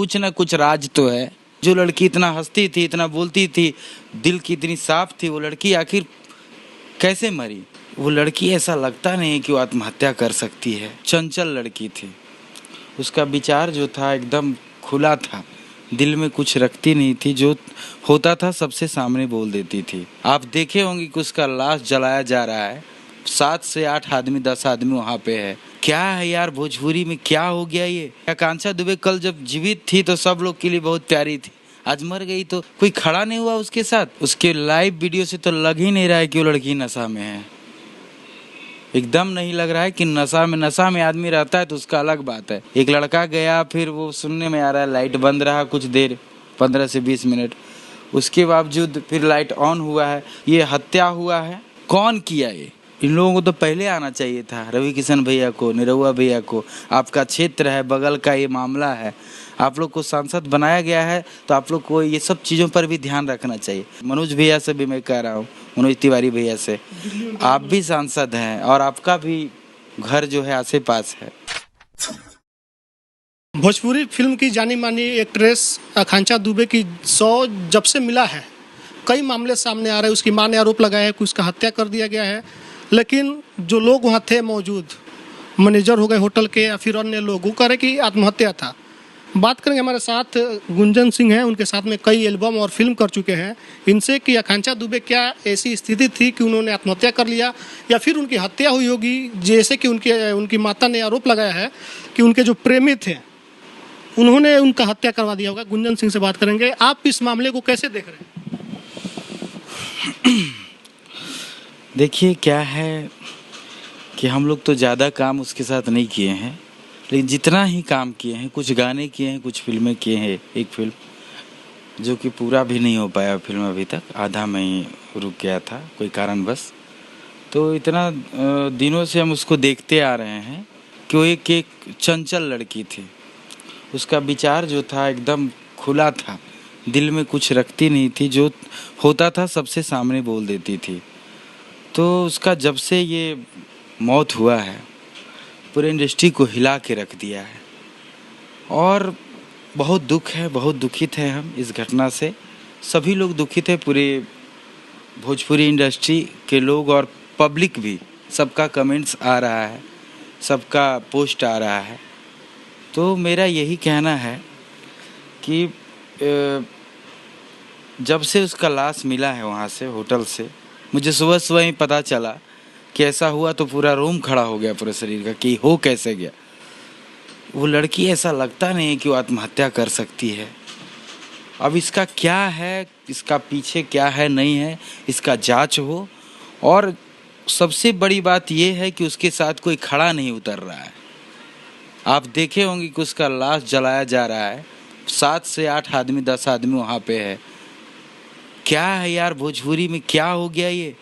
कुछ ना कुछ राज तो है। जो लड़की इतना हंसती थी, इतना बोलती थी, दिल की इतनी साफ थी, वो लड़की आखिर कैसे मरी? वो लड़की ऐसा लगता नहीं कि वो आत्महत्या कर सकती है। चंचल लड़की थी, उसका विचार जो था एकदम खुला था, दिल में कुछ रखती नहीं थी, जो होता था सबसे सामने बोल देती थी। आप देखे होंगे कि उसका लाश जलाया जा रहा है, 7 से 8 आदमी 10 आदमी वहाँ पे है। क्या है यार, भोजपुरी में क्या हो गया ये? आकांक्षा दुबे कल जब जीवित थी तो सब लोग के लिए बहुत प्यारी थी, आज मर गई तो कोई खड़ा नहीं हुआ उसके साथ। उसके लाइव वीडियो से तो लग ही नहीं रहा है कि वो लड़की नशा में है, एकदम नहीं लग रहा है कि नशा में आदमी रहता है तो उसका अलग बात है। एक लड़का गया, फिर वो सुनने में आ रहा है लाइट बंद रहा कुछ देर, 15 से 20 मिनट, उसके बावजूद फिर लाइट ऑन हुआ है। ये हत्या हुआ है, कौन किया ये? इन लोगों को तो पहले आना चाहिए था, रवि किशन भैया को, निरहुआ भैया को। आपका क्षेत्र है, बगल का ये मामला है, आप लोग को सांसद बनाया गया है तो आप लोग को ये सब चीज़ों पर भी ध्यान रखना चाहिए। मनोज भैया से भी मैं कह रहा हूँ, मनोज तिवारी भैया से, आप भी सांसद हैं और आपका भी घर जो है आसे पास है। भोजपुरी फिल्म की जानी मानी एक्ट्रेस आकांक्षा दुबे की 100 जब से मिला है, कई मामले सामने आ रहे हैं। उसकी मां ने आरोप लगाया है कि उसका हत्या कर दिया गया है, लेकिन जो लोग वहाँ थे मौजूद, मैनेजर हो गए होटल के या फिर अन्य लोग, वो कह रहे कि आत्महत्या था। बात करेंगे, हमारे साथ गुंजन सिंह हैं, उनके साथ में कई एल्बम और फिल्म कर चुके हैं। इनसे कि आकांक्षा दुबे क्या ऐसी स्थिति थी कि उन्होंने आत्महत्या कर लिया या फिर उनकी हत्या हुई होगी, जैसे कि उनकी माता ने आरोप लगाया है कि उनके जो प्रेमी थे उन्होंने उनका हत्या करवा दिया होगा। गुंजन सिंह से बात करेंगे। आप इस मामले को कैसे देख रहे हैं? देखिए क्या है कि हम लोग तो ज़्यादा काम उसके साथ नहीं किए हैं, लेकिन जितना ही काम किए हैं, कुछ गाने किए हैं, कुछ फिल्में किए हैं। एक फिल्म जो कि पूरा भी नहीं हो पाया फिल्म अभी तक, आधा में ही रुक गया था कोई कारणवश। तो इतना दिनों से हम उसको देखते आ रहे हैं कि वो एक चंचल लड़की थी, उसका विचार जो था एकदम खुला था, दिल में कुछ रखती नहीं थी, जो होता था सबसे सामने बोल देती थी। तो उसका जब से ये मौत हुआ है, पूरे इंडस्ट्री को हिला के रख दिया है और बहुत दुख है, बहुत दुखित है हम इस घटना से। सभी लोग दुखित है, पूरे भोजपुरी इंडस्ट्री के लोग और पब्लिक भी, सबका कमेंट्स आ रहा है, सबका पोस्ट आ रहा है। तो मेरा यही कहना है कि जब से उसका लाश मिला है वहाँ से होटल से, मुझे सुबह सुबह ही पता चला कि ऐसा हुआ तो पूरा रूम खड़ा हो गया पूरे शरीर का कि हो कैसे गया। वो लड़की ऐसा लगता नहीं कि वो आत्महत्या कर सकती है। अब इसका क्या है, इसका पीछे क्या है नहीं है, इसका जांच हो। और सबसे बड़ी बात ये है कि उसके साथ कोई खड़ा नहीं उतर रहा है। आप देखे होंगे कि उसका लाश जलाया जा रहा है, 7 से 8 आदमी 10 आदमी वहाँ पे है। क्या है यार, भोजपुरी में क्या हो गया ये?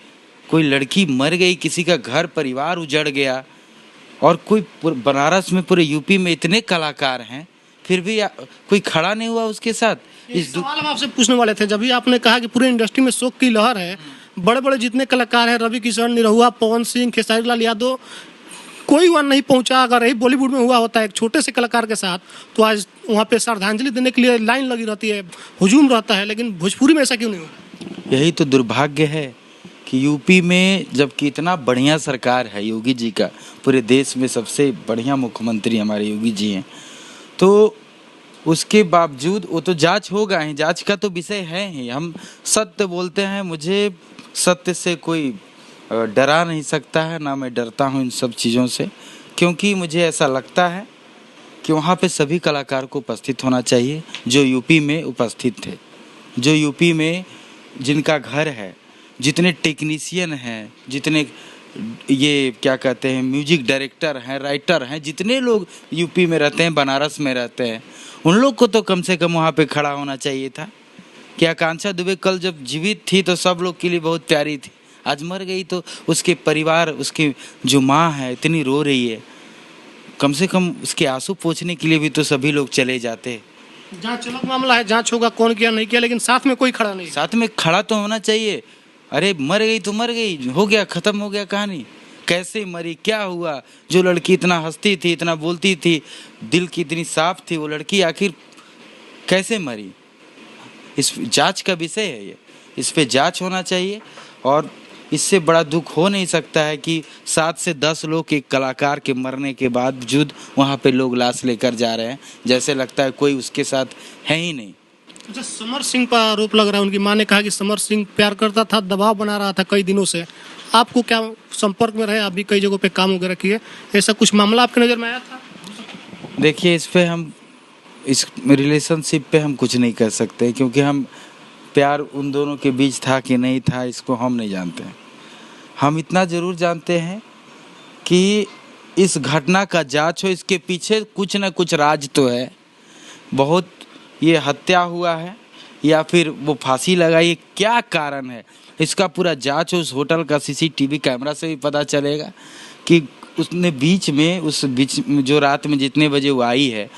कोई लड़की मर गई, किसी का घर परिवार उजड़ गया, और कोई बनारस में, पूरे यूपी में इतने कलाकार हैं, फिर भी कोई खड़ा नहीं हुआ उसके साथ। इस सवाल हम आपसे पूछने वाले थे, जब भी आपने कहा कि पूरे इंडस्ट्री में शोक की लहर है, बड़े बड़े जितने कलाकार हैं, रवि किशन, निरहुआ, पवन सिंह, खेसारी लाल यादव, कोई वहाँ नहीं पहुँचा। अगर यही बॉलीवुड में हुआ होता है एक छोटे से कलाकार के साथ, तो आज वहाँ पे श्रद्धांजलि देने के लिए लाइन लगी रहती है, हुजूम रहता है, लेकिन भोजपुरी में ऐसा क्यों नहीं हुआ? यही तो दुर्भाग्य है कि यूपी में जबकि इतना बढ़िया सरकार है योगी जी का, पूरे देश में सबसे बढ़िया मुख्यमंत्री हमारे योगी जी हैं, तो उसके बावजूद वो तो जांच होगा ही, जांच का तो विषय है ही। हम सत्य बोलते हैं, मुझे सत्य से कोई डरा नहीं सकता है, ना मैं डरता हूँ इन सब चीज़ों से, क्योंकि मुझे ऐसा लगता है कि वहाँ पे सभी कलाकार को उपस्थित होना चाहिए जो यूपी में उपस्थित थे, जो यूपी में जिनका घर है, जितने टेक्नीशियन हैं, जितने ये क्या कहते हैं म्यूजिक डायरेक्टर हैं, राइटर हैं, जितने लोग यूपी में रहते हैं, बनारस में रहते हैं, उन लोग को तो कम से कम वहाँ पे खड़ा होना चाहिए था। कि आकांक्षा दुबे कल जब जीवित थी तो सब लोग के लिए बहुत प्यारी थी, आज मर गई तो उसके परिवार, उसकी जो माँ है इतनी रो रही है, कम से कम उसके आंसू पोंछने के लिए भी तो सभी लोग चले जाते। जांच अलग मामला है, जांच होगा कौन किया नहीं किया, लेकिन साथ में कोई खड़ा नहीं, साथ में खड़ा तो होना चाहिए। अरे मर गई तो मर गई, हो गया, खत्म हो गया कहानी। कैसे मरी, क्या हुआ? जो लड़की इतना हंसती थी, इतना बोलती थी, दिल की इतनी साफ थी, वो लड़की आखिर कैसे मरी, इस जांच का विषय है ये, इस पे जांच होना चाहिए। और इससे बड़ा दुख हो नहीं सकता है कि 7 से 10 लोग एक कलाकार के मरने के बावजूद वहाँ पे लोग लाश लेकर जा रहे हैं, जैसे लगता है कोई उसके साथ है ही नहीं। अच्छा, समर सिंह पर आरोप लग रहा है, उनकी मां ने कहा कि समर सिंह प्यार करता था, दबाव बना रहा था कई दिनों से। आपको क्या संपर्क में रहे, आप भी कई जगहों पे काम वगैरह किए, ऐसा कुछ मामला आपकी नज़र में आया था? देखिए, इस रिलेशनशिप पे हम कुछ नहीं कर सकते, क्योंकि हम प्यार उन दोनों के बीच था कि नहीं था इसको हम नहीं जानते हैं। हम इतना ज़रूर जानते हैं कि इस घटना का जांच हो, इसके पीछे कुछ न कुछ राज तो है। बहुत ये हत्या हुआ है या फिर वो फांसी लगाई, क्या कारण है इसका पूरा जांच हो। उस होटल का सीसीटीवी कैमरा से भी पता चलेगा कि उसने बीच में जो रात में जितने बजे वो आई है,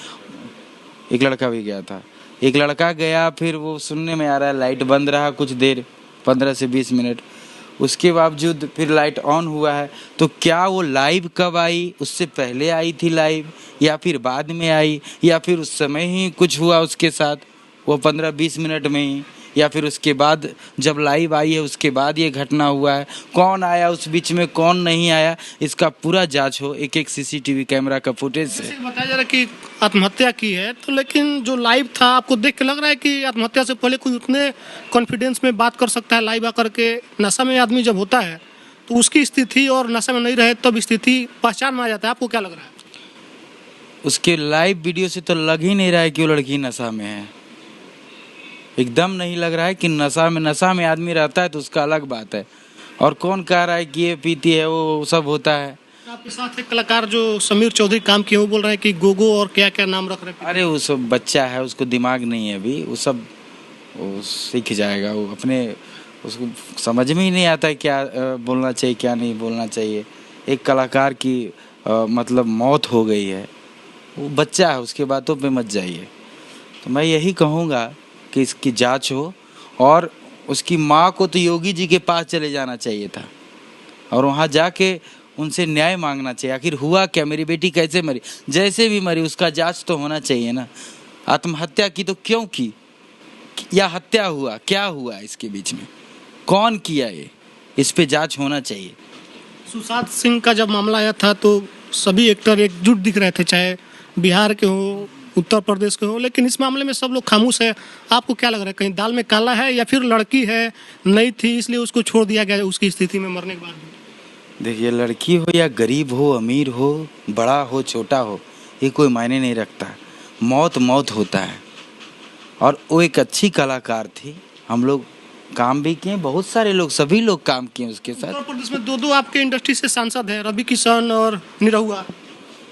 एक लड़का भी गया था, एक लड़का गया, फिर वो सुनने में आ रहा है लाइट बंद रहा कुछ देर, 15 से 20 मिनट, उसके बावजूद फिर लाइट ऑन हुआ है। तो क्या वो लाइव कब आई, उससे पहले आई थी लाइव या फिर बाद में आई, या फिर उस समय ही कुछ हुआ उसके साथ वो 15-20 मिनट में ही, या फिर उसके बाद जब लाइव आई है उसके बाद ये घटना हुआ है। कौन आया उस बीच में, कौन नहीं आया, इसका पूरा जांच हो, एक एक सीसीटीवी कैमरा का फुटेज से। जैसे बताया जा रहा है कि आत्महत्या की है, तो लेकिन जो लाइव था आपको देख के लग रहा है कि आत्महत्या से पहले कोई उतने कॉन्फिडेंस में बात कर सकता है लाइव आकर के? नशा में आदमी जब होता है तो उसकी स्थिति और नशा में नहीं रहे तब स्थिति पहचान में आ जाता है। आपको क्या लग रहा है? उसके लाइव वीडियो से तो लग ही नहीं रहा है कि वो लड़की नशा में है, एकदम नहीं लग रहा है कि नशा में आदमी रहता है तो उसका अलग बात है। और कौन कह रहा है कि ये पीती है वो सब होता है। आपके साथ एक कलाकार जो समीर चौधरी काम किए, वो बोल रहे हैं कि गोगो और क्या क्या नाम रख रहे हैं। अरे वो सब बच्चा है, उसको दिमाग नहीं है अभी, वो सीख जाएगा, वो अपने उसको समझ में ही नहीं आता है क्या बोलना चाहिए क्या नहीं बोलना चाहिए। एक कलाकार की मतलब मौत हो गई है, वो बच्चा है, उसके बातों पे मत जाइए। तो मैं यही कहूँगा कि इसकी जांच हो, और उसकी माँ को तो योगी जी के पास चले जाना चाहिए था और वहाँ जाके उनसे न्याय मांगना चाहिए। आखिर हुआ क्या, मेरी बेटी कैसे मरी, जैसे भी मरी उसका जांच तो होना चाहिए ना। आत्महत्या की तो क्यों की, या हत्या हुआ, क्या हुआ इसके बीच में, कौन किया, ये इस पे जांच होना चाहिए। सुशांत सिंह का जब मामला आया था तो सभी एक्टर एकजुट दिख रहे थे, चाहे बिहार के हो, उत्तर प्रदेश के हो, लेकिन इस मामले में सब लोग खामोश है। आपको क्या लग रहा है, कहीं दाल में काला है या फिर लड़की है नहीं थी इसलिए उसको छोड़ दिया गया उसकी स्थिति में मरने के बाद भी? देखिए, लड़की हो या गरीब हो, अमीर हो, बड़ा हो छोटा हो, ये कोई मायने नहीं रखता। मौत होता है। और वो एक अच्छी कलाकार थी, हम लोग काम भी किए, बहुत सारे लोग, सभी लोग काम किए उसके साथ। उत्तर प्रदेश में दो आपके इंडस्ट्री से सांसद हैं, रवि किशन और निरहुआ।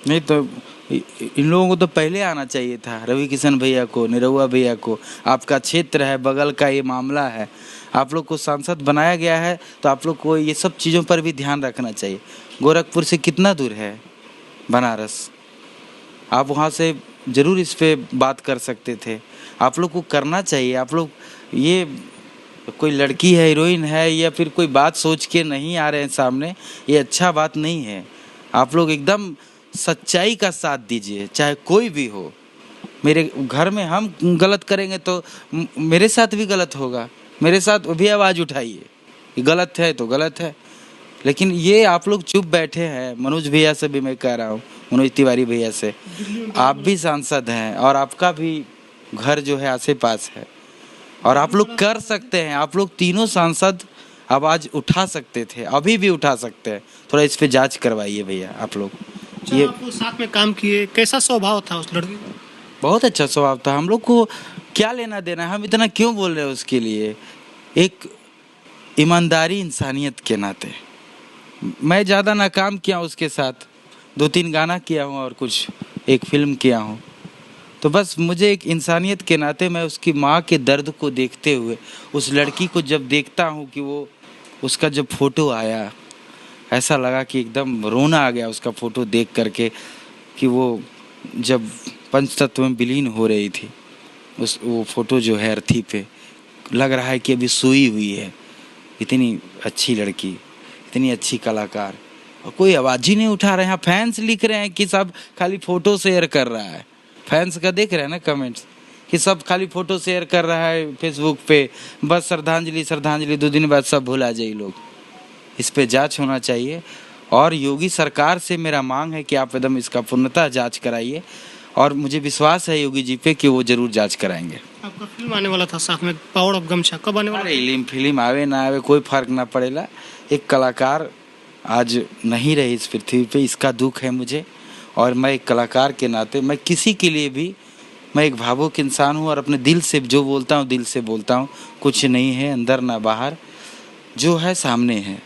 नहीं तो इन लोगों को तो पहले आना चाहिए था, रवि किशन भैया को, निरहुआ भैया को। आपका क्षेत्र है, बगल का ये मामला है, आप लोग को सांसद बनाया गया है, तो आप लोग को ये सब चीज़ों पर भी ध्यान रखना चाहिए। गोरखपुर से कितना दूर है बनारस, आप वहाँ से ज़रूर इस पे बात कर सकते थे, आप लोग को करना चाहिए। आप लोग ये कोई लड़की है, हीरोइन है, या फिर कोई बात सोच के नहीं आ रहे हैं सामने, ये अच्छा बात नहीं है। आप लोग एकदम सच्चाई का साथ दीजिए, चाहे कोई भी हो। मेरे घर में हम गलत करेंगे तो मेरे साथ भी गलत होगा, मेरे साथ भी आवाज़ उठाइए, गलत है तो गलत है। लेकिन ये आप लोग चुप बैठे हैं। मनोज भैया से भी मैं कह रहा हूँ, मनोज तिवारी भैया से, आप भी सांसद हैं और आपका भी घर जो है आसे पास है, और आप लोग कर सकते हैं। आप लोग तीनों सांसद आवाज़ उठा सकते थे, अभी भी उठा सकते हैं। थोड़ा इस पे जांच करवाइए भैया आप लोग। ये आप साथ में काम किए, कैसा स्वभाव था उस लड़की का? बहुत अच्छा स्वभाव था। हम लोग को क्या लेना देना है, हम इतना क्यों बोल रहे हैं उसके लिए। एक ईमानदारी इंसानियत के नाते मैं ज़्यादा ना काम किया हूँ उसके साथ, 2-3 गाना किया हूँ और कुछ एक फिल्म किया हूँ। तो बस मुझे एक इंसानियत के नाते मैं उसकी माँ के दर्द को देखते हुए, उस लड़की को जब देखता हूँ कि वो उसका जब फ़ोटो आया, ऐसा लगा कि एकदम रोना आ गया उसका फ़ोटो देख करके, कि वो जब पंचतत्व में विलीन हो रही थी, वो फ़ोटो जो है अर्थी पे लग रहा है कि अभी सोई हुई है। इतनी अच्छी लड़की, इतनी अच्छी कलाकार, और कोई आवाज़ ही नहीं उठा रहे हैं। फैंस लिख रहे हैं कि सब खाली फ़ोटो शेयर कर रहा है, फैंस का देख रहे हैं ना कमेंट्स, कि सब खाली फोटो शेयर कर रहा है फेसबुक पे, बस श्रद्धांजलि श्रद्धांजलि, 2 दिन बाद सब भुला जाए लोग। इस पे जांच होना चाहिए और योगी सरकार से मेरा मांग है कि आप एकदम इसका पूर्णतः जांच कराइए और मुझे विश्वास है योगी जी पे कि वो जरूर जांच कराएंगे। आपका फिल्म आने वाला था साथ में पावर ऑफ गमछा, कब आने वाला? अरे फिल्म आवे ना आवे कोई फर्क ना पड़ेगा। एक कलाकार आज नहीं रहे इस पृथ्वी पे, इसका दुख है मुझे। और मैं एक कलाकार के नाते मैं किसी के लिए भी, मैं एक भावुक इंसान हूँ और अपने दिल से जो बोलता हूँ दिल से बोलता हूँ, कुछ नहीं है अंदर ना बाहर, जो है सामने है।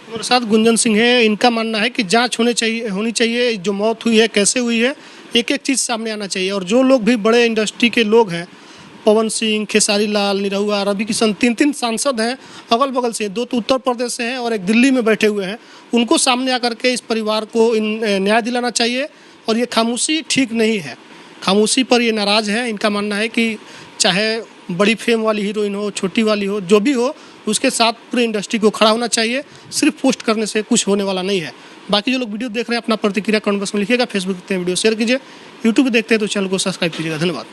हमारे साथ गुंजन सिंह है, इनका मानना है कि जांच होनी चाहिए, जो मौत हुई है कैसे हुई है, एक एक चीज़ सामने आना चाहिए। और जो लोग भी बड़े इंडस्ट्री के लोग हैं, पवन सिंह, खेसारी लाल, निरहुआ, रवि किशन, 3 सांसद हैं अगल बगल से, 2 तो उत्तर प्रदेश से हैं और एक दिल्ली में बैठे हुए हैं, उनको सामने आकर के इस परिवार को न्याय दिलाना चाहिए। और ये खामोशी ठीक नहीं है, खामोशी पर ये नाराज़ है। इनका मानना है कि चाहे बड़ी फेम वाली हीरोइन हो, छोटी वाली हो, जो भी हो, उसके साथ पूरी इंडस्ट्री को खड़ा होना चाहिए। सिर्फ पोस्ट करने से कुछ होने वाला नहीं है। बाकी जो लोग वीडियो देख रहे हैं अपना प्रतिक्रिया कमेंट बॉक्स में लिखिएगा। फेसबुक देखते हैं वीडियो शेयर कीजिए, यूट्यूब देखते हैं तो चैनल को सब्सक्राइब कीजिएगा। धन्यवाद।